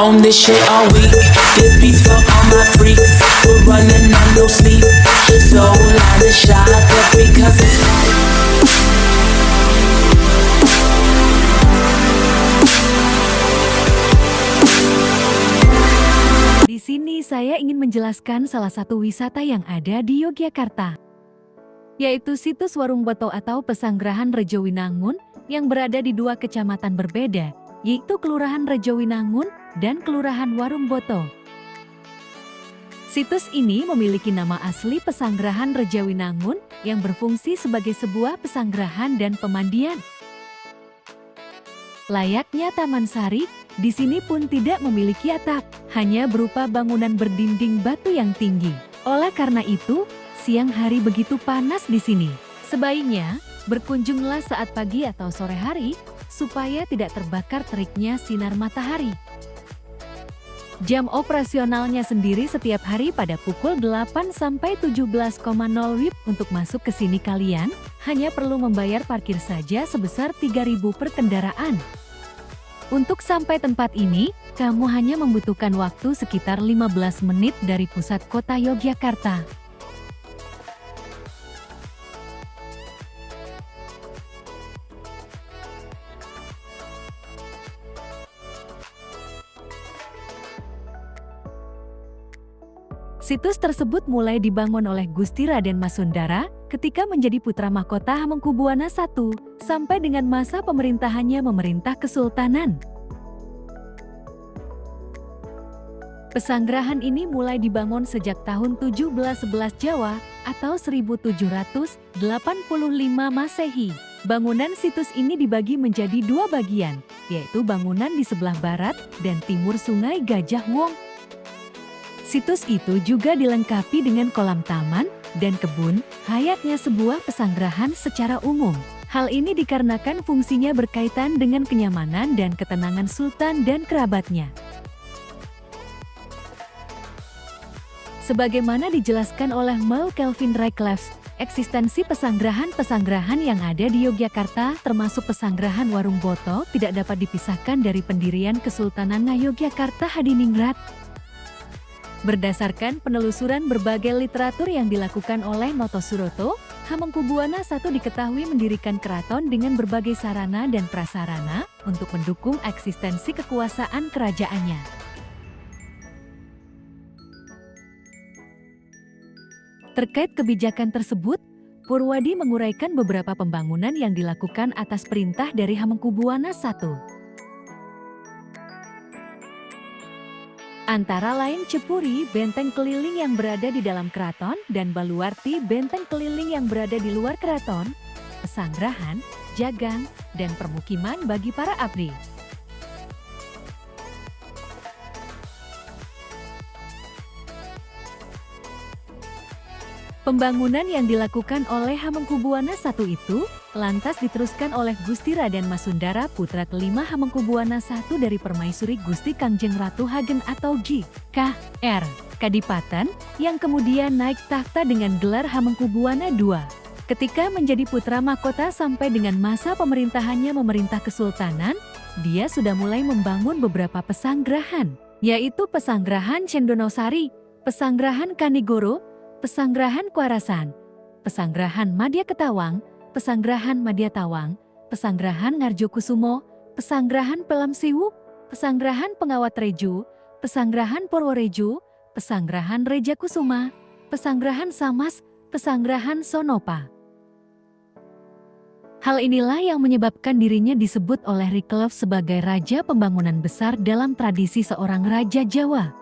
own this shit all week. This beats for all my freaks. We're running on no sleep. So line the shot up because it's Di sini saya ingin menjelaskan salah satu wisata yang ada di Yogyakarta, yaitu situs Warung Boto atau Pesanggrahan Rejowinangun yang berada di dua kecamatan berbeda, yaitu Kelurahan Rejowinangun dan Kelurahan Warung Boto. Situs ini memiliki nama asli Pesanggrahan Rejowinangun yang berfungsi sebagai sebuah pesanggrahan dan pemandian. Layaknya Taman Sari, di sini pun tidak memiliki atap, hanya berupa bangunan berdinding batu yang tinggi. Oleh karena itu, siang hari begitu panas di sini. Sebaiknya, berkunjunglah saat pagi atau sore hari, supaya tidak terbakar teriknya sinar matahari. Jam operasionalnya sendiri setiap hari pada pukul 8 sampai 17.00 WIB. Untuk masuk ke sini kalian hanya perlu membayar parkir saja sebesar 3.000 per kendaraan. Untuk sampai tempat ini, kamu hanya membutuhkan waktu sekitar 15 menit dari pusat kota Yogyakarta. Situs tersebut mulai dibangun oleh Gusti Raden Masundara ketika menjadi putra mahkota Hamengkubuwana I sampai dengan masa pemerintahannya memerintah Kesultanan. Pesanggrahan ini mulai dibangun sejak tahun 1711 Jawa atau 1785 Masehi. Bangunan situs ini dibagi menjadi dua bagian, yaitu bangunan di sebelah barat dan timur Sungai Gajah Wong. Situs itu juga dilengkapi dengan kolam taman dan kebun, layaknya sebuah pesanggrahan secara umum. Hal ini dikarenakan fungsinya berkaitan dengan kenyamanan dan ketenangan sultan dan kerabatnya. Sebagaimana dijelaskan oleh Mel Kelvin Rycliffe, eksistensi pesanggrahan-pesanggrahan yang ada di Yogyakarta termasuk pesanggrahan Warung Boto tidak dapat dipisahkan dari pendirian Kesultanan Ngayogyakarta Hadiningrat. Berdasarkan penelusuran berbagai literatur yang dilakukan oleh Noto Suroto, Hamengkubuwana I diketahui mendirikan keraton dengan berbagai sarana dan prasarana untuk mendukung eksistensi kekuasaan kerajaannya. Terkait kebijakan tersebut, Purwadi menguraikan beberapa pembangunan yang dilakukan atas perintah dari Hamengkubuwana I. Antara lain Cepuri, benteng keliling yang berada di dalam keraton, dan Baluarti, benteng keliling yang berada di luar keraton, pesanggrahan, jagang, dan permukiman bagi para abdi. Pembangunan yang dilakukan oleh Hamengkubuwana I itu lantas diteruskan oleh Gusti Raden Masundara putra kelima Hamengkubuwana I dari Permaisuri Gusti Kangjeng Ratu Hagen atau G.K.R. Kadipaten yang kemudian naik takhta dengan gelar Hamengkubuwana II. Ketika menjadi putra mahkota sampai dengan masa pemerintahannya memerintah Kesultanan, dia sudah mulai membangun beberapa pesanggrahan, yaitu Pesanggrahan Cendonosari, Pesanggrahan Kanigoro, Pesanggrahan Kuarasan, Pesanggrahan Madya Ketawang, Pesanggrahan Madya Tawang, Pesanggrahan Ngarjokusumo, Pesanggrahan Pelamsiwu, Pesanggrahan Pengawat Reju, Pesanggrahan Purworejo, Pesanggrahan Rejakusuma, Pesanggrahan Samas, Pesanggrahan Sonopa. Hal inilah yang menyebabkan dirinya disebut oleh Rycliffe sebagai raja pembangunan besar dalam tradisi seorang raja Jawa.